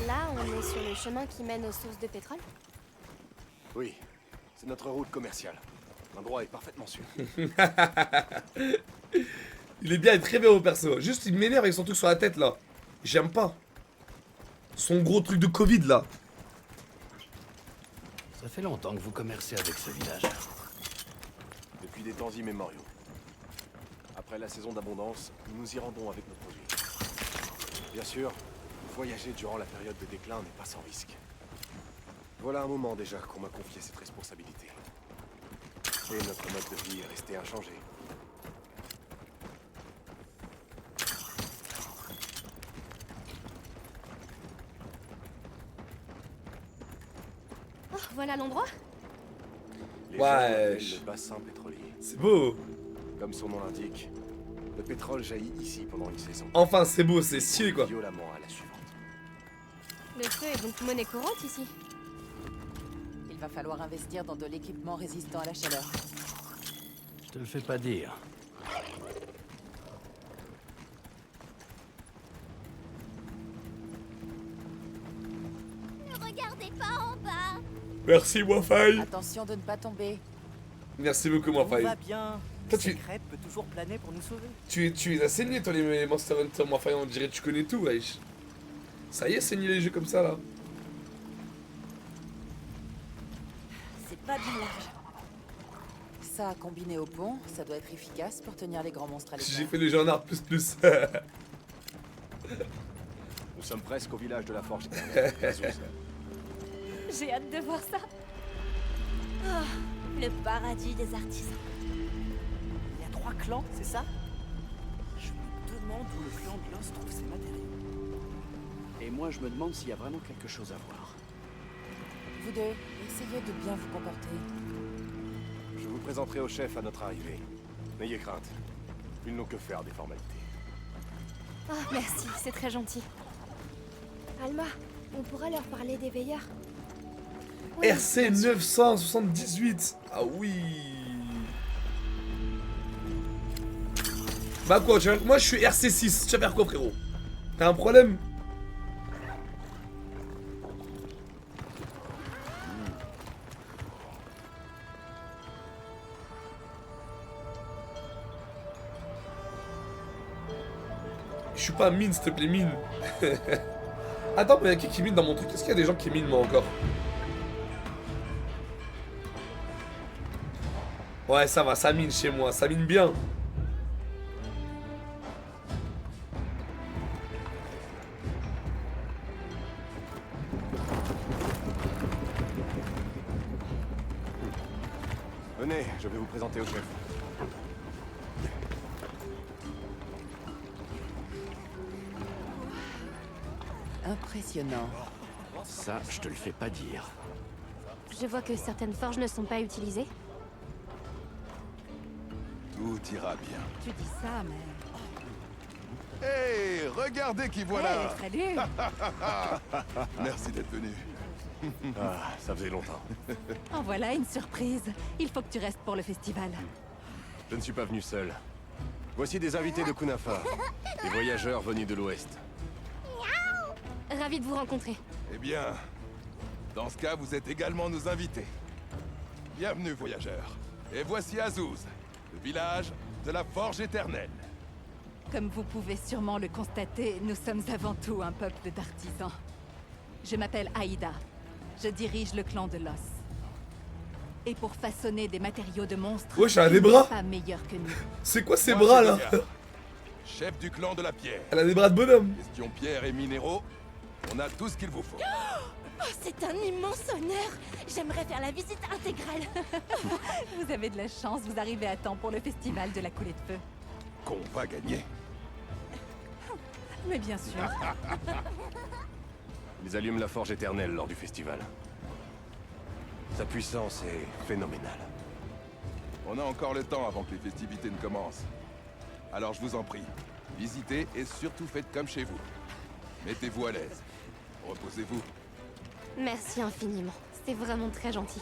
Là, on est sur le chemin qui mène aux sources de pétrole.
Oui, c'est notre route commerciale. L'endroit est parfaitement sûr.
Il est bien, il est très bien au perso. Juste, il m'énerve avec son truc sur la tête là. J'aime pas. Son gros truc de Covid là.
Ça fait longtemps que vous commercez avec ce village.
Depuis des temps immémoriaux. Après la saison d'abondance, nous nous y rendons avec nos produits. Bien sûr, voyager durant la période de déclin n'est pas sans risque. Voilà un moment déjà qu'on m'a confié cette responsabilité. Et notre mode de vie est resté inchangé.
Oh, voilà l'endroit.
Les gens l'appellent
Wesh.
le bassin pétrolier.
C'est beau.
Comme son nom l'indique, le pétrole jaillit ici pendant une saison.
Enfin, c'est beau, c'est stylé quoi.
Violemment à la suivante.
Le feu est donc monnaie courante ici.
Il va falloir investir dans de l'équipement résistant à la chaleur.
Je te le fais pas dire.
Ne regardez pas en bas.
Merci Wi-Fi.
Attention de ne pas tomber.
Merci beaucoup
Tout
Wi-Fi.
va bien.
Toi,
Le
tu-
secret peut toujours planer pour nous sauver.
Tu les as saignés toi les Monster Hunter Wi-Fi, on dirait que tu connais tout wesh. Ça y est, saigner les jeux comme ça là.
C'est pas bien large. Ça, combiné au pont, ça doit être efficace pour tenir les grands monstres à l'écart.
J'ai fait le jeu en art plus plus.
Nous sommes presque au village de la Forge éternelle. Azouz.
J'ai hâte de voir ça.
Le paradis des artisans.
Il y a 3 clans, c'est ça? Je me demande où le clan de Lost trouve ses matériaux.
Et moi, je me demande s'il y a vraiment quelque chose à voir.
Vous deux, essayez de bien vous comporter.
Je vous présenterai au chef à notre arrivée. N'ayez crainte. Ils n'ont que faire des formalités.
Ah, merci, c'est très gentil.
Alma, on pourra leur parler des veilleurs.
RC 978. Ah oui. Bah quoi, moi je suis RC 6. Tu vas faire quoi frérot? T'as un problème? Je suis pas mine, s'il te plaît, mine. Attends, mais y'a qui mine dans mon truc? Est-ce qu'il y a des gens qui minent moi encore? Ouais, ça va, ça mine chez moi, ça mine bien.
Venez, je vais vous présenter au chef.
Impressionnant.
Ça, je te le fais pas dire.
Je vois que certaines forges ne sont pas utilisées.
Tout ira bien.
Tu dis ça, mais...
Hey, regardez qui voilà.
salut.
Merci d'être venu.
Ah, ça faisait longtemps.
En voilà une surprise. Il faut que tu restes pour le festival.
Je ne suis pas venu seul. Voici des invités de Kunafa, des voyageurs venus de l'Ouest.
Ravi de vous rencontrer.
Eh bien, dans ce cas, vous êtes également nos invités. Bienvenue, voyageurs. Et voici Azouz, le village de la Forge éternelle.
Comme vous pouvez sûrement le constater, nous sommes avant tout un peuple d'artisans. Je m'appelle Aïda. Je dirige le clan de Los. Et pour façonner des matériaux de monstres,
Wesh, elle a des
il n'y
bras.
pas meilleur que nous.
C'est quoi ces
Moi,
bras
c'est
là?
Boyard, chef du clan de la pierre.
Elle a des bras de bonhomme.
Question pierre et minéraux, on a tout ce qu'il vous faut.
Oh, c'est un immense honneur. J'aimerais faire la visite intégrale.
Vous avez de la chance, vous arrivez à temps pour le festival de la coulée de feu.
Qu'on va gagner.
Mais bien sûr.
Ils allument la Forge éternelle lors du festival. Sa puissance est phénoménale.
On a encore le temps avant que les festivités ne commencent. Alors je vous en prie, visitez et surtout faites comme chez vous. Mettez-vous à l'aise. Reposez-vous.
Merci infiniment. C'était vraiment très gentil.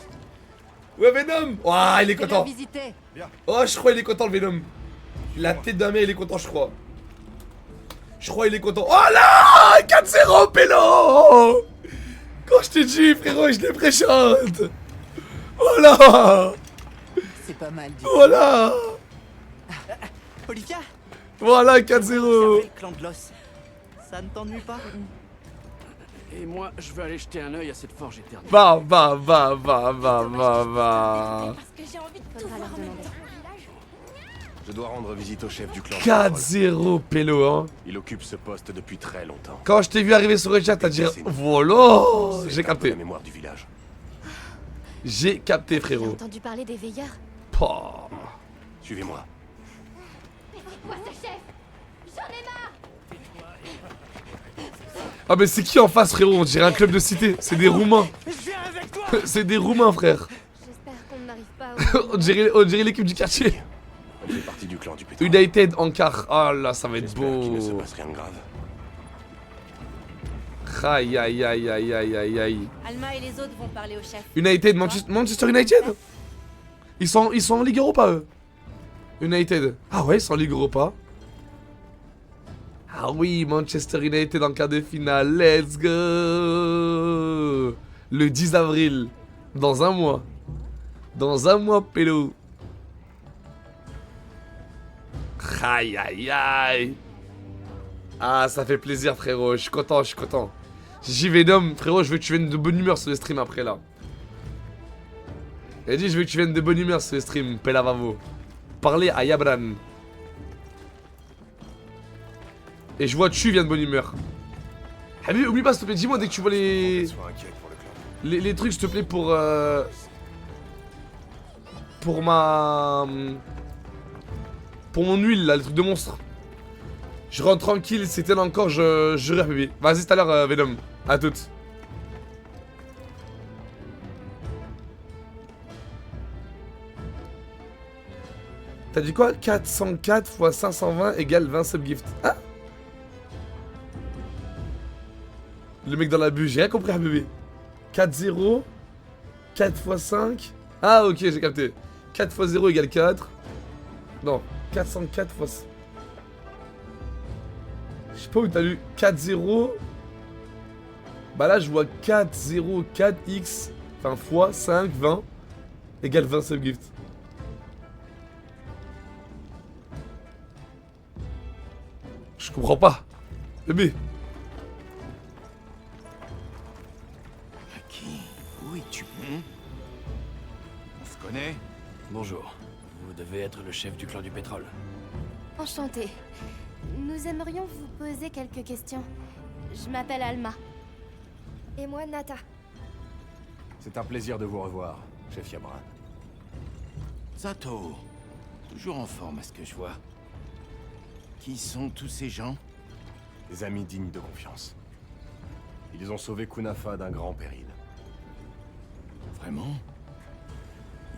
Ouais, Venom. Ouah, il est
Fais-le
content.
visiter.
Oh, je crois il est content le Venom. La tête d'un mec, il est content, je crois. Je crois il est content. Oh là 4-0 Pélo. Quand je t'ai dit frérot, je l'ai pré-shot. Oh là.
C'est pas mal dit.
Oh là.
Olivia,
Voilà
observer
4-0.
le clan de l'os. Ça ne t'ennuie pas?
Et moi, je vais aller jeter un œil à cette forge éternelle.
Va.
Parce que j'ai envie de tout
Faudra
voir
leur
en même
demander.
temps.
Je dois rendre visite au chef du clan.
4-0 Pélo hein.
Il occupe ce poste depuis très longtemps.
Quand je t'ai vu arriver sur le chat, t'as dit voilà.
C'est
J'ai
un peu
capté.
la mémoire du village.
J'ai capté
J'ai
frérot.
entendu parler des veilleurs.
Pouah.
Suivez-moi.
Quoi ce chef? J'en ai marre.
Ah mais c'est qui en face frérot? On dirait un club de cité. C'est des Roumains. C'est des Roumains frère.
J'espère qu'on n'arrive pas au...
On dirait l'équipe du quartier.
Elle fait partie du clan du pétrole.
United en quart. Oh là ça va être
J'espère qu'il ne se
beau.
passe rien de grave.
Aïe aïe aïe aïe aïe aïe aïe.
Alma et les autres vont parler au chef.
United, Manchester United. Ils sont en Ligue Europa eux. United. Ah ouais, ils sont en Ligue Europa. Ah oui, Manchester United en quart de finale. Let's go. Le 10 avril. Dans un mois. Dans un mois, Pélo. Aïe aïe aïe. Ah, ça fait plaisir, frérot. Je suis content, je suis content. J-Venom, frérot, je veux que tu viennes de bonne humeur sur le stream après là. Il a dit, je veux que tu viennes de bonne humeur sur le stream, Pelavavo. Parlez à Yabran. Et je vois tu viens de bonne humeur. Habibi, oublie pas s'il te plaît, dis-moi dès que tu vois les...
Sois inquiet pour le clan.
Les trucs s'il te plaît pour ma... Pour mon huile là, les trucs de monstre. Je rentre tranquille, c'était encore, je rêve bébé. Vas-y tout à l'heure Venom, à toutes. T'as dit quoi? 404 x 520 égale 20 subgifts. Ah? Le mec dans la bûche, j'ai rien compris bébé. 4-0 4 x 5. Ah ok, j'ai capté. 4 x 0 égale 4. Non, 404 x... Je sais pas où t'as lu 4-0. Bah là je vois 4-0 4x. Enfin x 5 20 égale 20 subgifts. Je comprends pas. Bébé.
Qui? Où es-tu?
On se connaît?
Bonjour. Vous devez être le chef du clan du pétrole.
Enchanté. Nous aimerions vous poser quelques questions. Je m'appelle Alma.
Et moi, Nata.
C'est un plaisir de vous revoir, chef Yabran.
Zato. Toujours en forme à ce que je vois. Qui sont tous ces gens?
Des amis dignes de confiance. Ils ont sauvé Kunafa d'un grand péril.
Vraiment?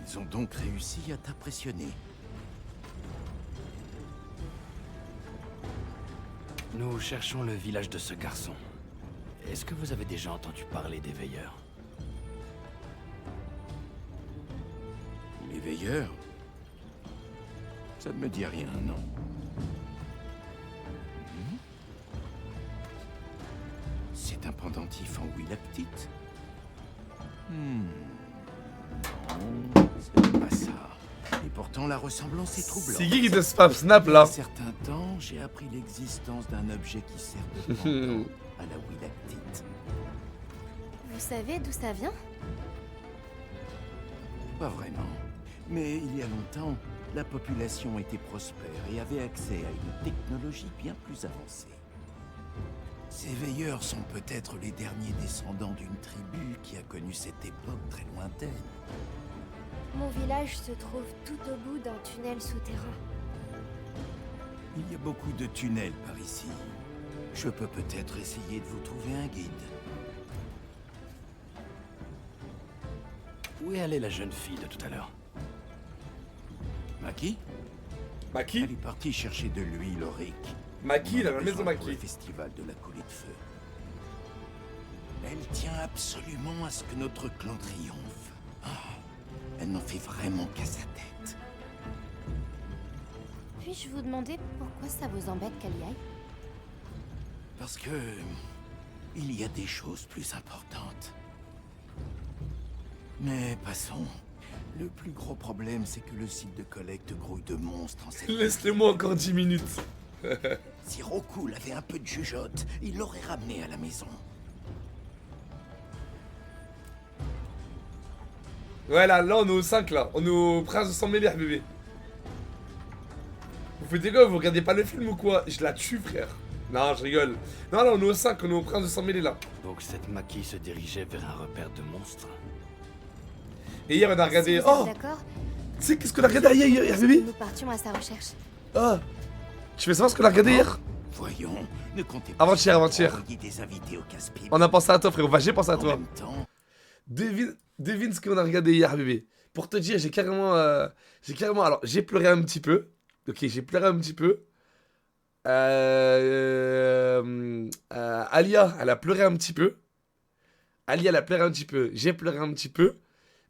Ils ont donc réussi à t'impressionner.
Nous cherchons le village de ce garçon. Est-ce que vous avez déjà entendu parler des veilleurs?
Les veilleurs? Ça ne me dit rien, non. C'est un pendentif en huile petite? Non, c'est pas ça. Et pourtant, la ressemblance est troublante.
C'est qui te spam snap là?
Il y a un certain temps, j'ai appris l'existence d'un objet qui sert de pendant à la huile petite.
Vous savez d'où ça vient?
Pas vraiment. Mais il y a longtemps, la population était prospère et avait accès à une technologie bien plus avancée. Ces veilleurs sont peut-être les derniers descendants d'une tribu qui a connu cette époque très lointaine.
Mon village se trouve tout au bout d'un tunnel souterrain.
Il y a beaucoup de tunnels par ici. Je peux peut-être essayer de vous trouver un guide.
Où est allée la jeune fille de tout à l'heure?
Maki?
Maki?
Elle est partie chercher de l'huile aurique.
Maki,
On en
la
a
maison
besoin pour
Maki.
le festival de la coulée de feu. Elle tient absolument à ce que notre clan triomphe. Ah, elle n'en fait vraiment qu'à sa tête.
Puis-je vous demander pourquoi ça vous embête qu'elle y aille?
Parce que... il y a des choses plus importantes. Mais passons. Le plus gros problème, c'est que le site de collecte grouille de monstres en cette...
Laisse-le-moi encore 10 minutes.
Si Rokul avait un peu de jugeote, il l'aurait ramené à la maison.
Ouais, là, on est au 5, là. On est au Prince de Sang Mêlé, bébé. Vous faites quoi? Vous regardez pas le film ou quoi? Je la tue, frère. Non, je rigole. Non, là, on est au 5, on est au Prince de Sang Mêlé, là.
Donc cette maquille se dirigeait vers un repère de monstres.
Et hier, on a regardé...
Si vous êtes
Oh,
d'accord,
tu sais qu'est-ce qu'on a regardé hier, bébé?
nous partions à sa recherche.
Ah, tu veux savoir ce qu'on a regardé hier?
Voyons, ne comptez pas...
Avant-hier.
envoyer des invités au casse-pipe.
On a pensé à toi, frérot. Enfin, j'ai pensé à
En
toi.
même temps,
Devine ce qu'on a regardé hier, bébé. Pour te dire, j'ai carrément... Alors, j'ai pleuré un petit peu. Ok, j'ai pleuré un petit peu. Alia, elle a pleuré un petit peu. Alia, elle a pleuré un petit peu. J'ai pleuré un petit peu.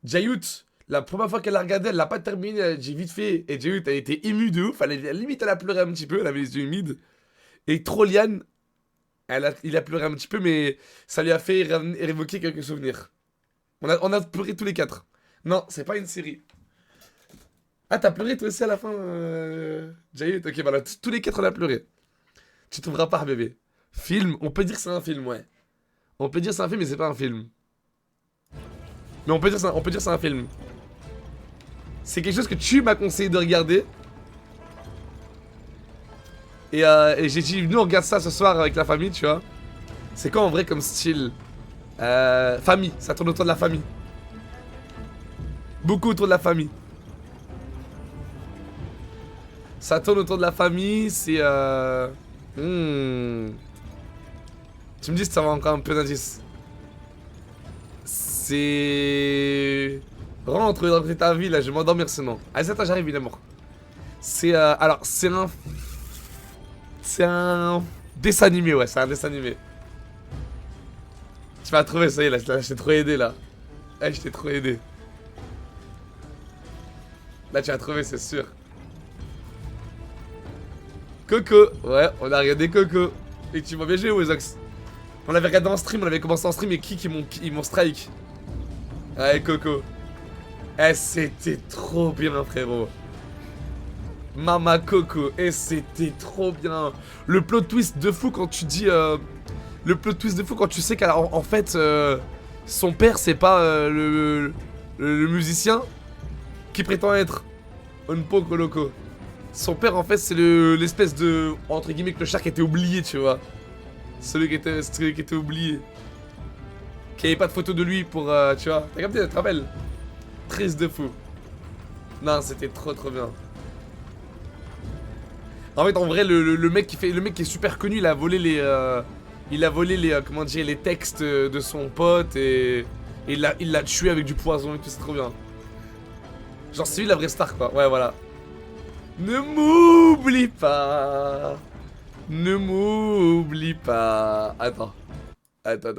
Jayut, la première fois qu'elle a regardé, elle l'a pas terminé. J'ai vite fait. Et Jayut, elle était émue de ouf. Limite, elle a pleuré un petit peu. Elle avait les yeux humides. Et Trollian, il a pleuré un petit peu, mais ça lui a fait révoquer quelques souvenirs. On a pleuré tous les 4. Non, c'est pas une série. Ah, t'as pleuré toi aussi à la fin, Jayut? Ok, voilà, tous les 4 on a pleuré. Tu trouveras pas, bébé. Film, on peut dire que c'est un film, ouais. On peut dire que c'est un film, mais c'est pas un film. Mais on peut dire que c'est un film. C'est quelque chose que tu m'as conseillé de regarder. Et j'ai dit, nous on regarde ça ce soir avec la famille, tu vois. C'est quoi en vrai comme style? Famille, ça tourne autour de la famille. Beaucoup autour de la famille. Ça tourne autour de la famille, c'est Tu me dis si ça va encore un peu d'indice. C'est... Rentre dans ta vie là, je vais m'endormir sinon. Allez, attends, j'arrive évidemment. C'est alors, c'est un dessin animé, ouais, c'est un dessin animé. Tu vas trouver, ça y est, là, je t'ai trop aidé là. Eh, je t'ai trop aidé. Là, tu vas trouver, c'est sûr. Coco, ouais, on a regardé Coco. Et tu m'as bien joué, Wezox. On l'avait regardé en stream, on avait commencé en stream et ils m'ont strike. Ouais, Coco. Eh, c'était trop bien, frérot. Mama Coco, et c'était trop bien. Le plot twist de fou quand tu dis... le plot twist de fou quand tu sais qu'en fait, son père, c'est pas le musicien qui prétend être un poco loco. Son père, en fait, c'est l'espèce de... Entre guillemets, clochard qui était oublié, tu vois. Celui qui était oublié. Qui avait pas de photo de lui pour... tu vois. T'as capté, tu te rappelles? Triste de fou. Non, c'était trop bien. En fait, en vrai, le mec qui est super connu, il a volé les... comment dire, les textes de son pote et il l'a tué avec du poison et tout, c'est trop bien. Genre, c'est lui la vraie star, quoi. Ouais, voilà. Ne m'oublie pas. Ne m'oublie pas. Attends. Attends.